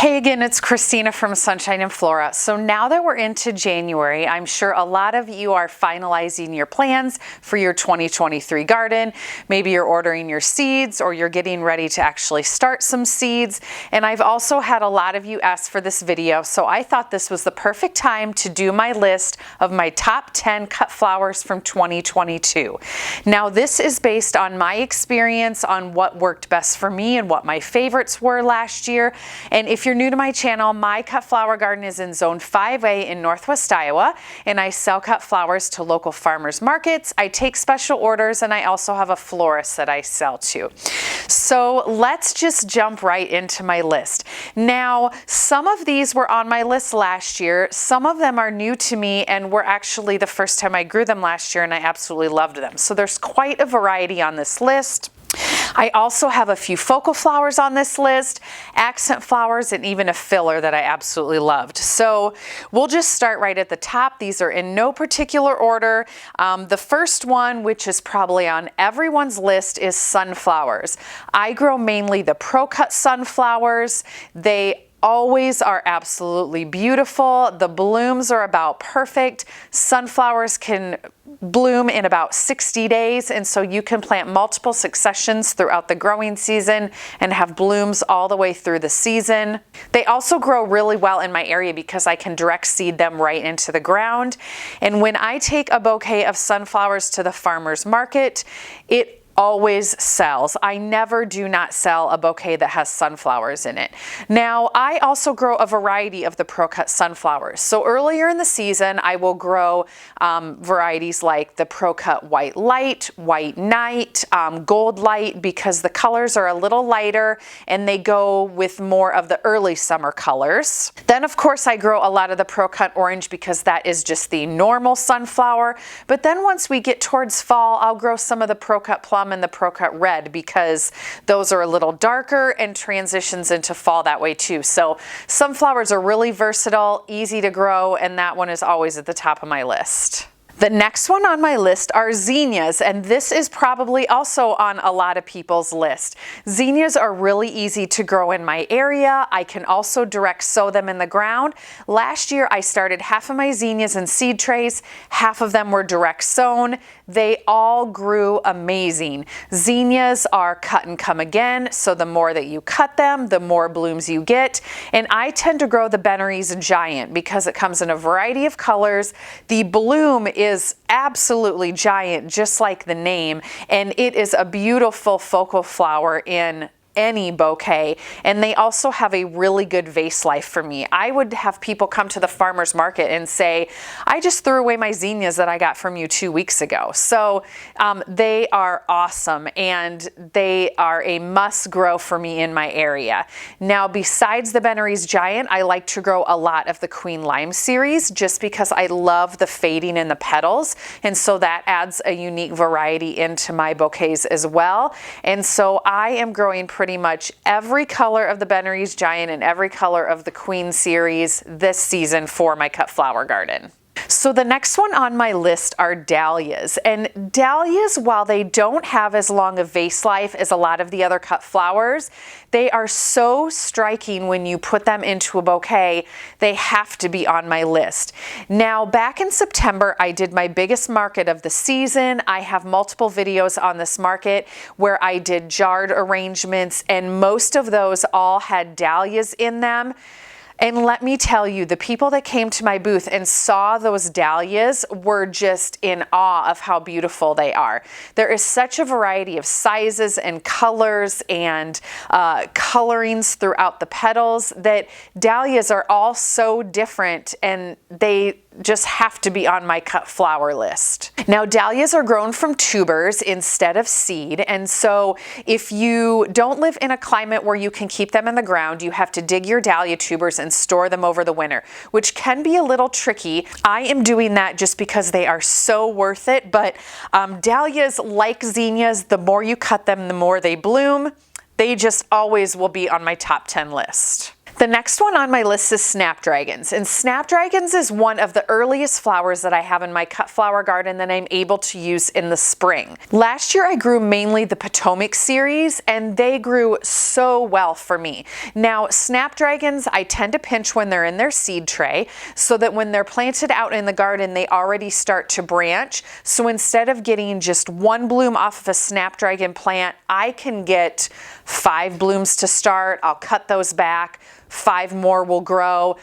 Hey again, it's Christina from Sunshine and Flora. So now that we're into January, I'm sure a lot of you are finalizing your plans for your 2023 garden. Maybe you're ordering your seeds or you're getting ready to actually start some seeds. And I've also had a lot of you ask for this video, so I thought this was the perfect time to do my list of my top 10 cut flowers from 2022. Now this is based on my experience on what worked best for me and what my favorites were last year. And if you're new to my channel, my cut flower garden is in Zone 5A in Northwest Iowa, and I sell cut flowers to local farmers markets. I take special orders, and I also have a florist that I sell to. So let's just jump right into my list. Now, some of these were on my list last year. Some of them are new to me and were actually the first time I grew them last year, and I absolutely loved them. So there's quite a variety on this list. I also have a few focal flowers on this list, accent flowers, and even a filler that I absolutely loved. So we'll just start right at the top. These are in no particular order. The first one, which is probably on everyone's list, is sunflowers. I grow mainly the pro-cut sunflowers. They always are absolutely beautiful. The blooms are about perfect. Sunflowers can bloom in about 60 days, and so you can plant multiple successions throughout the growing season and have blooms all the way through the season. They also grow really well in my area because I can direct seed them right into the ground. And when I take a bouquet of sunflowers to the farmer's market, it always sells. I never do not sell a bouquet that has sunflowers in it. Now, I also grow a variety of the pro-cut sunflowers. So earlier in the season, I will grow varieties like the pro-cut white light, white night, gold light, because the colors are a little lighter and they go with more of the early summer colors. Then of course I grow a lot of the pro-cut orange because that is just the normal sunflower. But then once we get towards fall, I'll grow some of the pro-cut plum and the pro-cut red because those are a little darker and transitions into fall that way too. So sunflowers are really versatile, easy to grow, and that one is always at the top of my list. The next one on my list are zinnias, and this is probably also on a lot of people's list. Zinnias are really easy to grow in my area. I can also direct sow them in the ground. Last year I started half of my zinnias in seed trays, half of them were direct sown. They all grew amazing. Zinnias are cut and come again, so the more that you cut them, the more blooms you get. And I tend to grow the Benary's giant because it comes in a variety of colors. The bloom is absolutely giant, just like the name, and it is a beautiful focal flower in any bouquet, and they also have a really good vase life for me. I would have people come to the farmer's market and say, I just threw away my zinnias that I got from you 2 weeks ago. So they are awesome, and they are a must grow for me in my area. Now, besides the Benary's giant, I like to grow a lot of the Queen Lime series just because I love the fading in the petals, and so that adds a unique variety into my bouquets as well. And so I am growing pretty much every color of the Benary's giant and every color of the Queen series this season for my cut flower garden. So the next one on my list are dahlias, and dahlias, while they don't have as long a vase life as a lot of the other cut flowers, they are so striking when you put them into a bouquet. They have to be on my list. Now, back in September, I did my biggest market of the season. I have multiple videos on this market where I did jarred arrangements, and most of those all had dahlias in them. And let me tell you, the people that came to my booth and saw those dahlias were just in awe of how beautiful they are. There is such a variety of sizes and colors and colorings throughout the petals that dahlias are all so different, and they just have to be on my cut flower list. Now, dahlias are grown from tubers instead of seed, and so if you don't live in a climate where you can keep them in the ground, you have to dig your dahlia tubers and store them over the winter, which can be a little tricky. I am doing that just because they are so worth it, but dahlias, like zinnias, the more you cut them, the more they bloom. They just always will be on my top 10 list. The next one on my list is Snapdragons, and Snapdragons is one of the earliest flowers that I have in my cut flower garden that I'm able to use in the spring. Last year I grew mainly the Potomac series, and they grew so well for me. Now Snapdragons I tend to pinch when they're in their seed tray, so that when they're planted out in the garden they already start to branch. So instead of getting just one bloom off of a Snapdragon plant, I can get 5 blooms to start. I'll cut those back. 5 more will grow.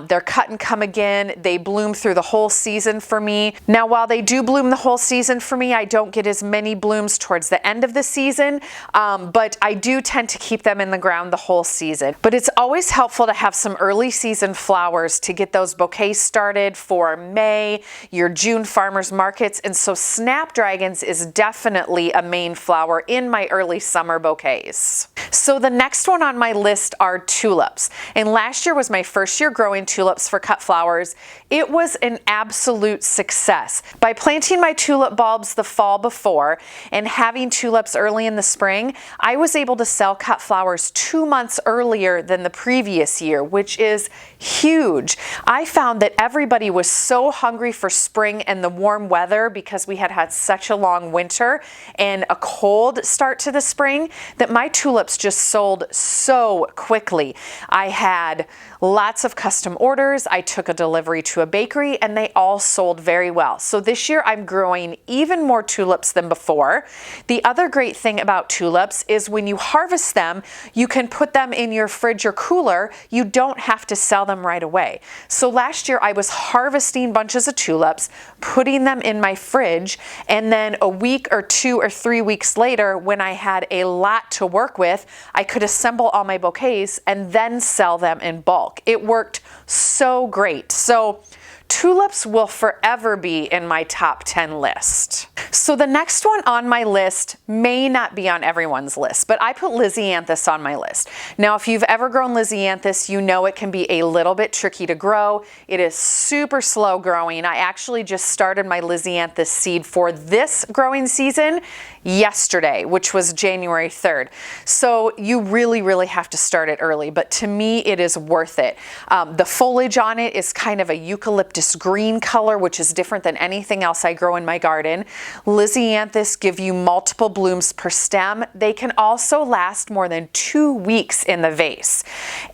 They're cut and come again. They bloom through the whole season for me. Now, while they do bloom the whole season for me, I don't get as many blooms towards the end of the season, but I do tend to keep them in the ground the whole season. But it's always helpful to have some early season flowers to get those bouquets started for May, your June farmers markets, and so Snapdragons is definitely a main flower in my early summer bouquets. So the next one on my list are tulips. And last year was my first year growing tulips for cut flowers. It was an absolute success. By planting my tulip bulbs the fall before and having tulips early in the spring, I was able to sell cut flowers 2 months earlier than the previous year, which is huge. I found that everybody was so hungry for spring and the warm weather because we had had such a long winter and a cold start to the spring that my tulips just sold so quickly. I had lots of custom orders. I took a delivery to a bakery and they all sold very well. So this year I'm growing even more tulips than before. The other great thing about tulips is when you harvest them, you can put them in your fridge or cooler. You don't have to sell them right away. So last year I was harvesting bunches of tulips, putting them in my fridge, and then a week or 2 or 3 weeks later, when I had a lot to work with, I could assemble all my bouquets and then sell them in bulk. It worked so great. So tulips will forever be in my top 10 list. So the next one on my list may not be on everyone's list, but I put Lizianthus on my list. Now, if you've ever grown Lizianthus, you know it can be a little bit tricky to grow. It is super slow growing. I actually just started my Lizianthus seed for this growing season yesterday, which was January 3rd. So you really have to start it early, but to me it is worth it. The foliage on it is kind of a eucalyptus green color, which is different than anything else I grow in my garden. Lizianthus give you multiple blooms per stem. They can also last more than 2 weeks in the vase,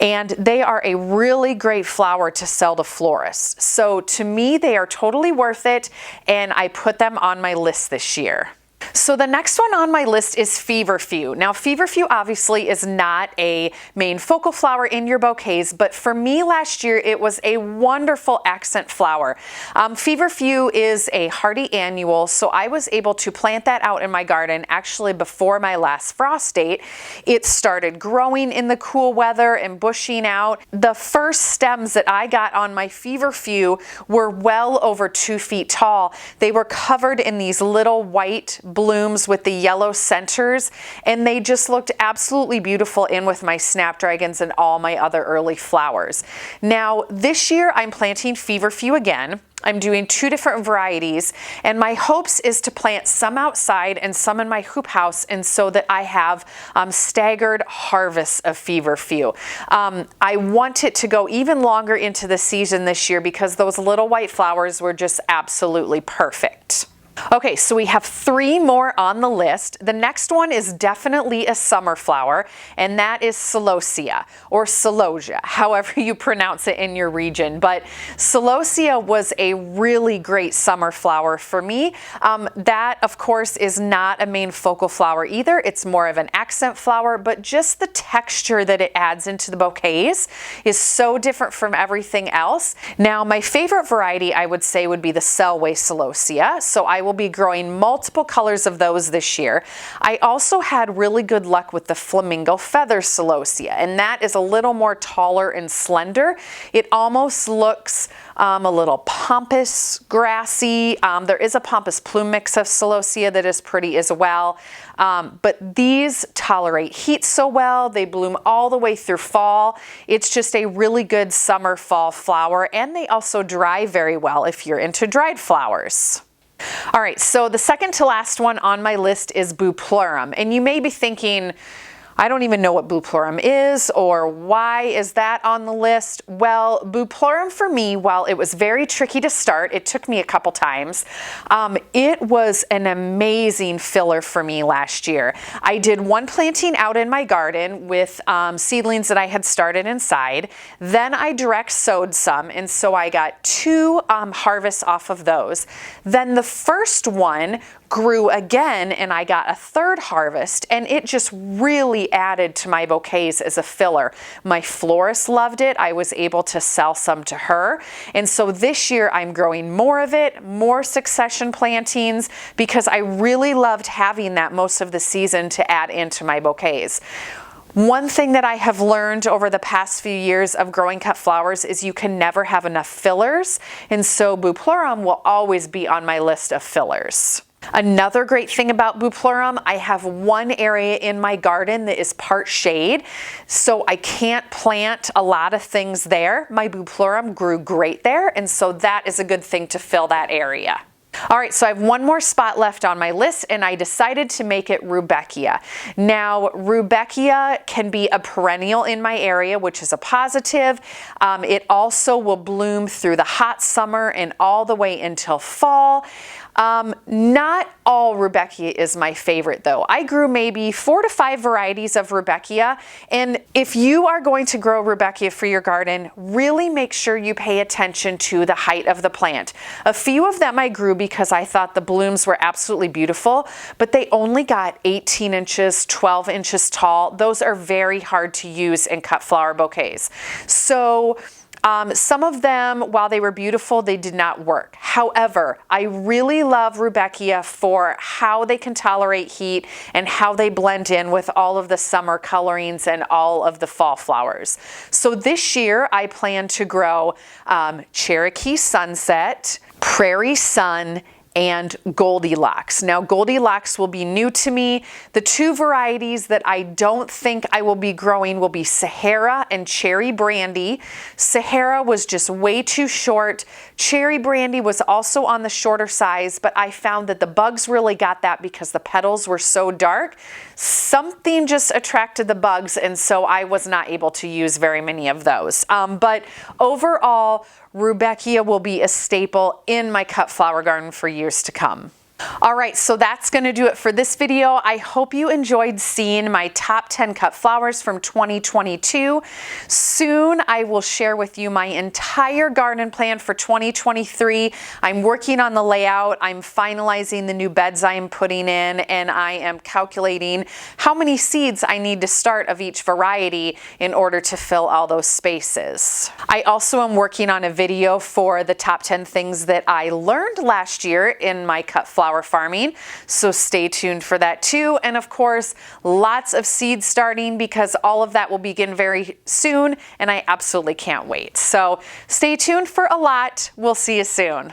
and they are a really great flower to sell to florists. So to me they are totally worth it, and I put them on my list this year. So the next one on my list is Feverfew. Now Feverfew obviously is not a main focal flower in your bouquets, but for me last year it was a wonderful accent flower. Feverfew is a hardy annual, so I was able to plant that out in my garden actually before my last frost date. It started growing in the cool weather and bushing out. The first stems that I got on my Feverfew were well over 2 feet tall. They were covered in these little white blooms with the yellow centers, and they just looked absolutely beautiful in with my Snapdragons and all my other early flowers. Now this year I'm planting Feverfew again. I'm doing 2 different varieties, and my hopes is to plant some outside and some in my hoop house, and so that I have staggered harvests of Feverfew. I want it to go even longer into the season this year because those little white flowers were just absolutely perfect. Okay, so we have 3 more on the list. The next one is definitely a summer flower, and that is Celosia, or Celosia, however you pronounce it in your region. But Celosia was a really great summer flower for me. That, of course, is not a main focal flower either. It's more of an accent flower, but just the texture that it adds into the bouquets is so different from everything else. Now, my favorite variety, I would say, would be the Selway Celosia. So I will be growing multiple colors of those this year. I also had really good luck with the Flamingo Feather Celosia, and that is a little more taller and slender. It almost looks a little pampas grassy. There is a pampas plume mix of Celosia that is pretty as well. But these tolerate heat so well. They bloom all the way through fall. It's just a really good summer fall flower, and they also dry very well if you're into dried flowers. All right, so the second to last one on my list is Buplorum, and you may be thinking, I don't even know what Buplorum is, or why is that on the list? Well, Buplorum for me, while it was very tricky to start, it took me a couple times, it was an amazing filler for me last year. I did one planting out in my garden with seedlings that I had started inside. Then I direct sowed some, and so I got 2 harvests off of those. Then the first one grew again and I got a 3rd harvest, and it just really added to my bouquets as a filler. My florist loved it. I was able to sell some to her, and so this year I'm growing more of it, more succession plantings, because I really loved having that most of the season to add into my bouquets. One thing that I have learned over the past few years of growing cut flowers is you can never have enough fillers, and so Buplorum will always be on my list of fillers. Another great thing about Buplorum, I have one area in my garden that is part shade, so I can't plant a lot of things there. My Buplorum grew great there, and so that is a good thing to fill that area. All right, so I have one more spot left on my list, and I decided to make it Rudbeckia. Now, Rudbeckia can be a perennial in my area, which is a positive. It also will bloom through the hot summer and all the way until fall. Not all Rudbeckia is my favorite though. I grew maybe 4 to 5 varieties of Rudbeckia, and if you are going to grow Rudbeckia for your garden, really make sure you pay attention to the height of the plant. A few of them I grew because I thought the blooms were absolutely beautiful, but they only got 18 inches, 12 inches tall. Those are very hard to use in cut flower bouquets. So some of them, while they were beautiful, they did not work. However, I really love Rudbeckia for how they can tolerate heat and how they blend in with all of the summer colorings and all of the fall flowers. So this year I plan to grow Cherokee Sunset, Prairie Sun, and Goldilocks. Now, Goldilocks will be new to me. The 2 varieties that I don't think I will be growing will be Sahara and Cherry Brandy. Sahara was just way too short. Cherry Brandy was also on the shorter size, but I found that the bugs really got that because the petals were so dark. Something just attracted the bugs, and so I was not able to use very many of those. But overall, Rudbeckia will be a staple in my cut flower garden for years to come. All right, so that's going to do it for this video. I hope you enjoyed seeing my top 10 cut flowers from 2022. Soon I will share with you my entire garden plan for 2023. I'm working on the layout. I'm finalizing the new beds I'm putting in, and I am calculating how many seeds I need to start of each variety in order to fill all those spaces. I also am working on a video for the top 10 things that I learned last year in my cut flower farming, so stay tuned for that too. And of course, lots of seed starting, because all of that will begin very soon, and I absolutely can't wait. So stay tuned for a lot. We'll see you soon.